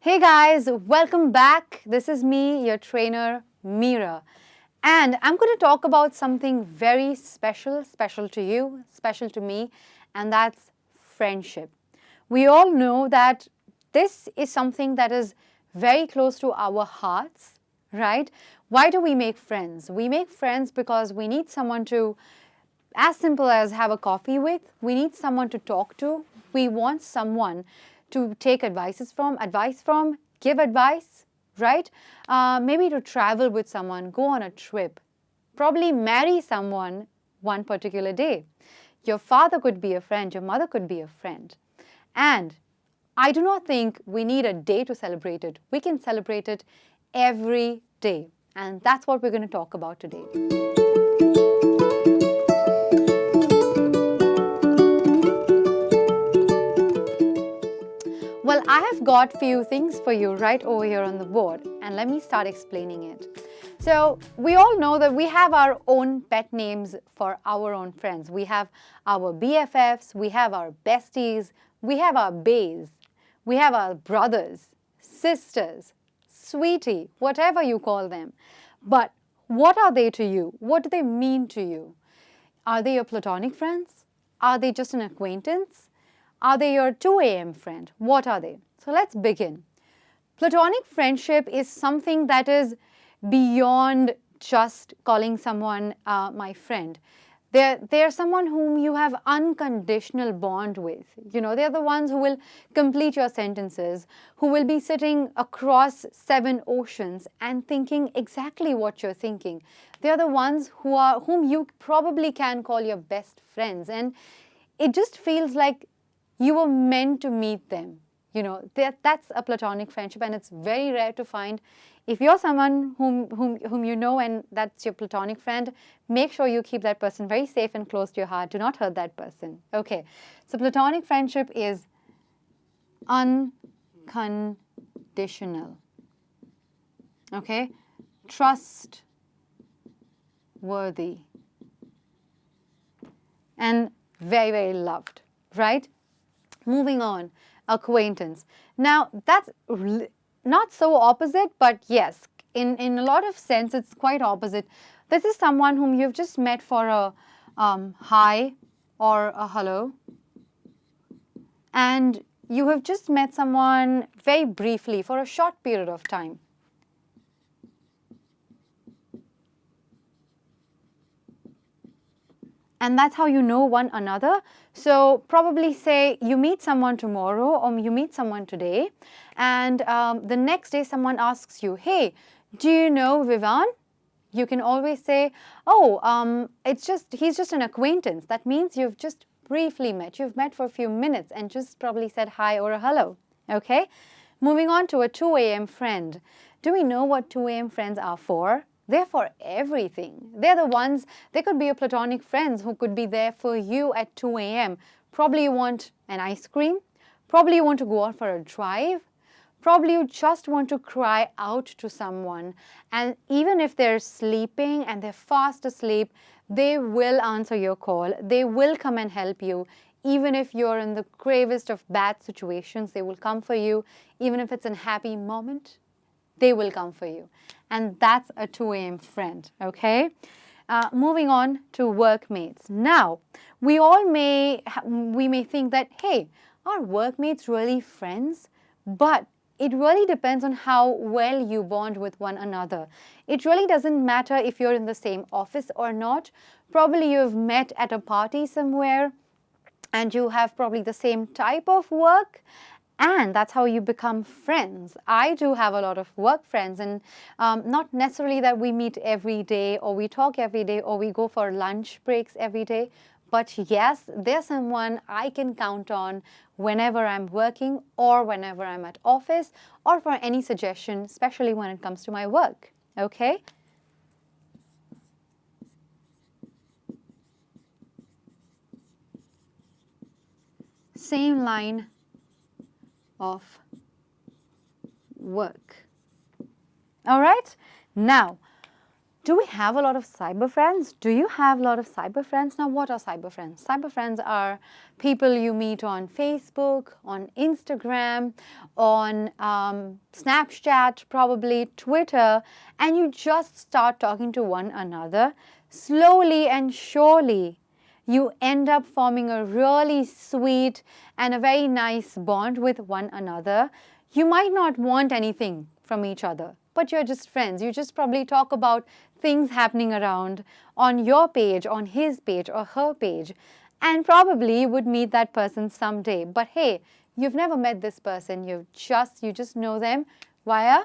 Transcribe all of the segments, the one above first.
Hey guys, welcome back. This is me, your trainer, Meera. And I'm going to talk about something very special, special to you, special to me, and that's friendship. We all know that this is something that is very close to our hearts, right? Why do we make friends? We make friends because we need someone to, as simple as have a coffee with, we need someone to talk to, we want someone to take advice from, give advice, right? Maybe to travel with someone, go on a trip, probably marry someone one particular day. Your father could be a friend, your mother could be a friend. And I do not think we need a day to celebrate it. We can celebrate it every day. And that's what we're going to talk about today. Well, I have got few things for you right over here on the board, and let me start explaining it. So we all know that we have our own pet names for our own friends. We have our BFFs, we have our besties, we have our baes, we have our brothers, sisters, sweetie, whatever you call them. But what are they to you? What do they mean to you? Are they your platonic friends? Are they just an acquaintance? Are they your 2 a.m. friend? What are they? So let's begin. Platonic friendship is something that is beyond just calling someone my friend. They're someone whom you have unconditional bond with. You know, they're the ones who will complete your sentences, who will be sitting across 7 oceans and thinking exactly what you're thinking. They're the ones whom you probably can call your best friends. And it just feels like you were meant to meet them. You know, that's a platonic friendship, and it's very rare to find. If you're someone whom you know and that's your platonic friend, make sure you keep that person very safe and close to your heart. Do not hurt that person. Okay, so platonic friendship is unconditional. Okay, trustworthy and very, very loved, right? Moving on, acquaintance. Now, that's not so opposite, but yes, in a lot of sense, it's quite opposite. This is someone whom you've just met for a hi or a hello, and you have just met someone very briefly for a short period of time. And that's how you know one another. So probably say you meet someone tomorrow or you meet someone today, and the next day someone asks you, hey, do you know Vivan? You can always say, oh, he's just an acquaintance. That means you've just briefly met. You've met for a few minutes and just probably said hi or a hello. Okay? Moving on to a 2 a.m. friend. Do we know what 2 a.m. friends are for? They're for everything. They're the ones, they could be your platonic friends who could be there for you at 2 a.m. Probably you want an ice cream. Probably you want to go out for a drive. Probably you just want to cry out to someone. And even if they're sleeping and they're fast asleep, they will answer your call. They will come and help you. Even if you're in the gravest of bad situations, they will come for you. Even if it's a happy moment, they will come for you. And that's a 2 a.m. friend, okay? Moving on to workmates. Now, we may think that, hey, are workmates really friends? But it really depends on how well you bond with one another. It really doesn't matter if you're in the same office or not. Probably you've met at a party somewhere and you have probably the same type of work, and that's how you become friends. I do have a lot of work friends, and not necessarily that we meet every day or we talk every day or we go for lunch breaks every day. But yes, there's someone I can count on whenever I'm working or whenever I'm at office or for any suggestion, especially when it comes to my work. Okay? Same line of work. All right? Now, Do we have a lot of cyber friends? Do you have a lot of cyber friends? Now, what are cyber friends? Cyber friends are people you meet on Facebook, on Instagram, on Snapchat, probably Twitter, and you just start talking to one another. Slowly and surely, you end up forming a really sweet and a very nice bond with one another. You might not want anything from each other, but you're just friends. You just probably talk about things happening around on your page, on his page or her page, and probably you would meet that person someday. But hey, you've never met this person. You just know them via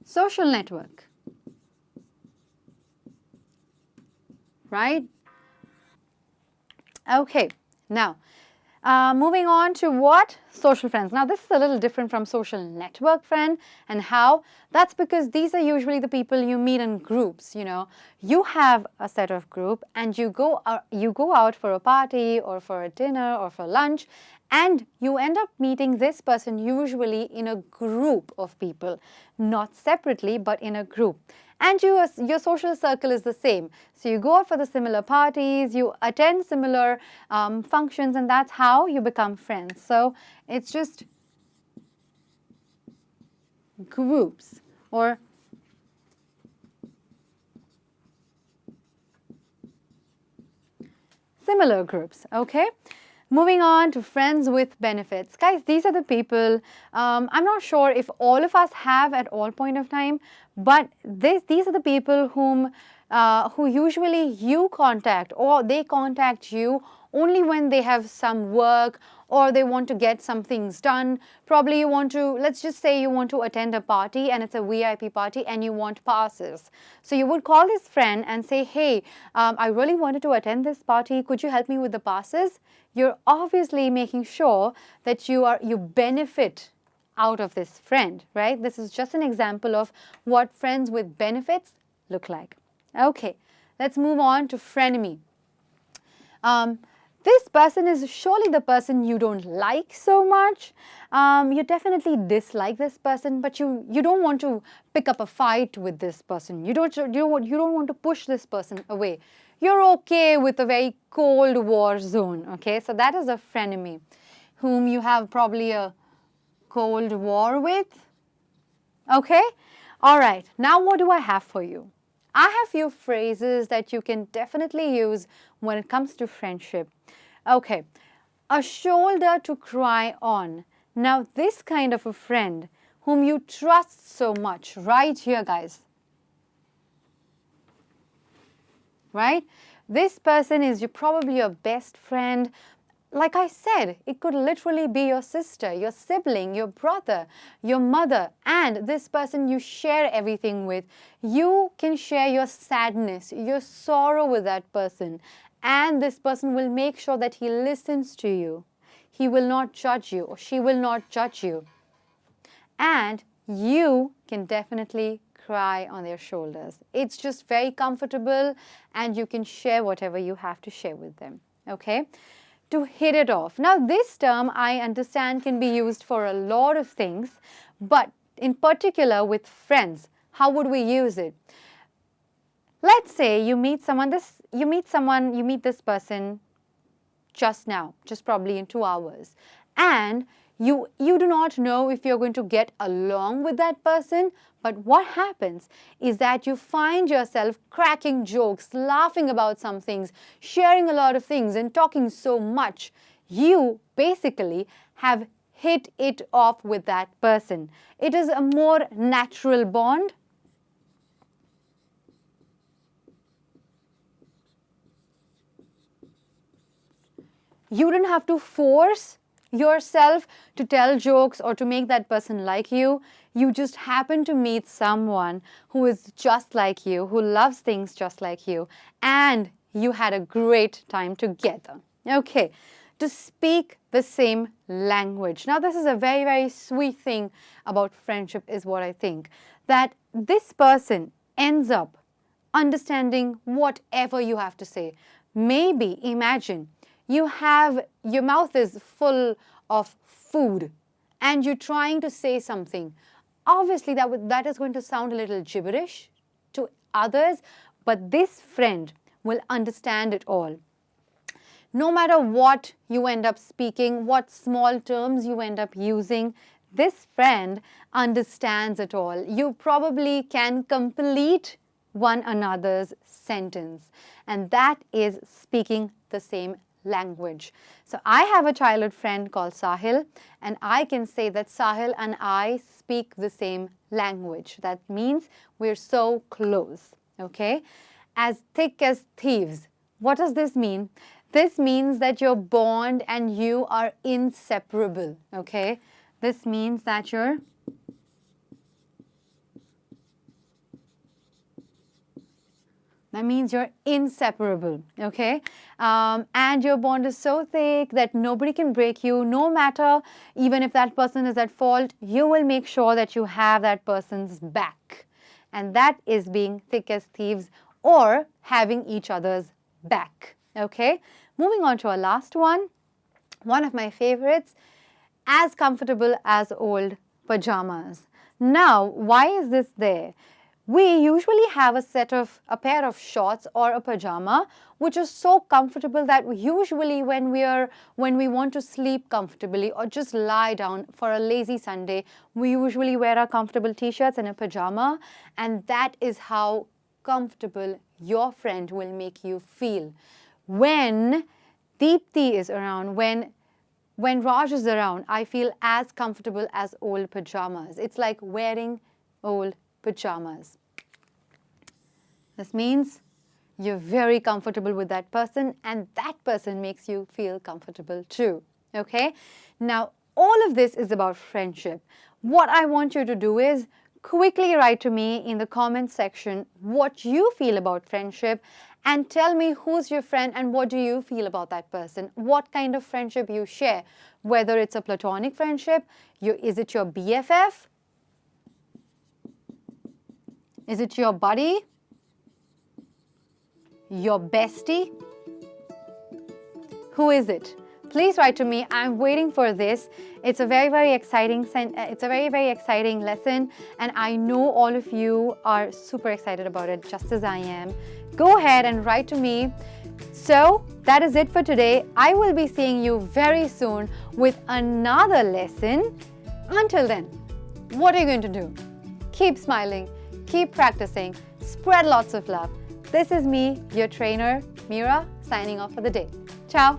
social network, right? Okay, now moving on to what? Social friends. Now, this is a little different from social network friend. And how? That's because these are usually the people you meet in groups, you know. You have a set of group and you go out for a party or for a dinner or for lunch, and you end up meeting this person usually in a group of people, not separately, but in a group. And your social circle is the same. So you go out for the similar parties, you attend similar functions, and that's how you become friends. So it's just groups or similar groups, okay? Moving on to friends with benefits. Guys, these are the people, I'm not sure if all of us have at all point of time, but these are the people who usually you contact or they contact you only when they have some work or they want to get some things done. Probably you want to, let's just say you want to attend a party and it's a VIP party and you want passes. So you would call this friend and say, hey, I really wanted to attend this party. Could you help me with the passes? You're obviously making sure that you benefit out of this friend, right? This is just an example of what friends with benefits look like. Okay, let's move on to frenemy. This person is surely the person you don't like so much. You definitely dislike this person, but you don't want to pick up a fight with this person. You don't want to push this person away. You're okay with a very cold war zone, okay? So that is a frenemy whom you have probably a cold war with, okay? All right, now what do I have for you? I have few phrases that you can definitely use when it comes to friendship. Okay, a shoulder to cry on. Now, this kind of a friend whom you trust so much, right here, guys. Right? This person is probably your best friend. Like I said, it could literally be your sister, your sibling, your brother, your mother, and this person you share everything with. You can share your sadness, your sorrow with that person, and this person will make sure that he listens to you. He will not judge you, or she will not judge you. And you can definitely cry on their shoulders. It's just very comfortable, and you can share whatever you have to share with them, okay? To hit it off. Now, this term I understand can be used for a lot of things, but in particular with friends, how would we use it? Let's say you meet this person just now, just probably in 2 hours, and you do not know if you're going to get along with that person, but what happens is that you find yourself cracking jokes, laughing about some things, sharing a lot of things and talking so much. You basically have hit it off with that person. It is a more natural bond. You don't have to force yourself to tell jokes or to make that person like you. You just happen to meet someone who is just like you, who loves things just like you, and you had a great time together. Okay, to speak the same language. Now, this is a very, very sweet thing about friendship is what I think, that this person ends up understanding whatever you have to say. Maybe imagine your mouth is full of food and you're trying to say something. Obviously, that is going to sound a little gibberish to others, but this friend will understand it all. No matter what you end up speaking, what small terms you end up using, this friend understands it all. You probably can complete one another's sentence, and that is speaking the same language. So I have a childhood friend called Sahil, and I can say that Sahil and I speak the same language. That means we're so close, okay? As thick as thieves. What does this mean? This means that your bond and you are inseparable, okay? This means that you're inseparable, okay? And your bond is so thick that nobody can break you. No matter, even if that person is at fault, you will make sure that you have that person's back. And that is being thick as thieves or having each other's back, okay? Moving on to our last one of my favorites, as comfortable as old pajamas. Now, why is this there? We usually have a pair of shorts or a pajama which is so comfortable that usually when we want to sleep comfortably or just lie down for a lazy Sunday, we usually wear our comfortable t-shirts and a pajama, and that is how comfortable your friend will make you feel. When Deepthi is around, when Raj is around, I feel as comfortable as old pajamas. It's like wearing old pajamas. This means you're very comfortable with that person and that person makes you feel comfortable too, okay? Now, all of this is about friendship. What I want you to do is quickly write to me in the comment section what you feel about friendship and tell me who's your friend and what do you feel about that person. What kind of friendship you share, whether it's a platonic friendship, is it your BFF? Is it your buddy? Your bestie? Who is it? Please write to me. I'm waiting for this. It's a very exciting lesson, and I know all of you are super excited about it, just as I am. Go ahead and write to me. So that is it for today. I will be seeing you very soon with another lesson. Until then, what are you going to do? Keep smiling, keep practicing, spread lots of love. This is me, your trainer, Meera, signing off for the day. Ciao.